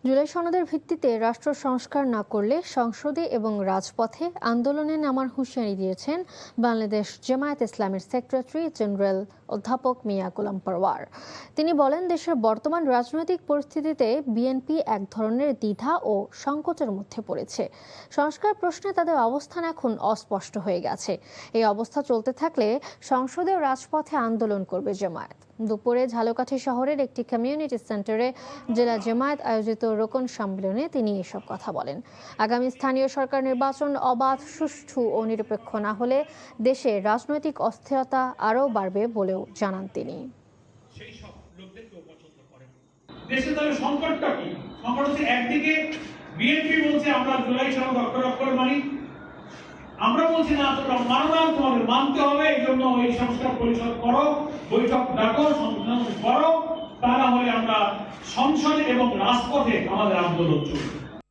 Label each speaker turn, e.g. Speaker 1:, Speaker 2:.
Speaker 1: জুলাই সনদের ভিত্তিতে রাষ্ট্র সংস্কার না করলে সংসদে এবং রাজপথে আন্দোলনে নামার হুঁশিয়ারি দিয়েছেন বাংলাদেশ জামায়াত ইসলামের সেক্রেটারি জেনারেল অধ্যাপক মিয়া গোলাম পরওয়ার। তিনি বলেন, দেশের বর্তমান রাজনৈতিক পরিস্থিতিতে বিএনপি এক ধরনের দ্বিধা ও সংকটের মধ্যে পড়েছে। সংস্কার প্রশ্নে তাদের অবস্থান এখন অস্পষ্ট হয়ে গেছে। এই অবস্থা চলতে থাকলে সংসদে ও রাজপথে আন্দোলন করবে জামায়াত। দুপুরে ঝালকাঠি শহরের একটি কমিউনিটি সেন্টারে জেলা জামায়াত আয়োজিত রোকন সম্মেলনে তিনি এসব কথা বলেন। আগামী স্থানীয় সরকার নির্বাচন অবাধ, সুষ্ঠু ও নিরপেক্ষ না হলে দেশে রাজনৈতিক অস্থিরতা আরও বাড়বে বলেও জানান তিনি।
Speaker 2: দেশে তাহলে সংকটটা কি? সংকট হচ্ছে একদিকে বিএনপি বলছে আমরা জুলাই সনদ অক্ষরে মানি, আমরা বলছি না তোমরা মানো না, তোমাদের মানতে হবে। এই জন্য এই সংস্কার পরিষদ করো, বৈঠক ডাকো, সংশোধন করো, তা না হলে আমরা সংসদে এবং রাজপথে আমাদের আন্দোলন চলবে।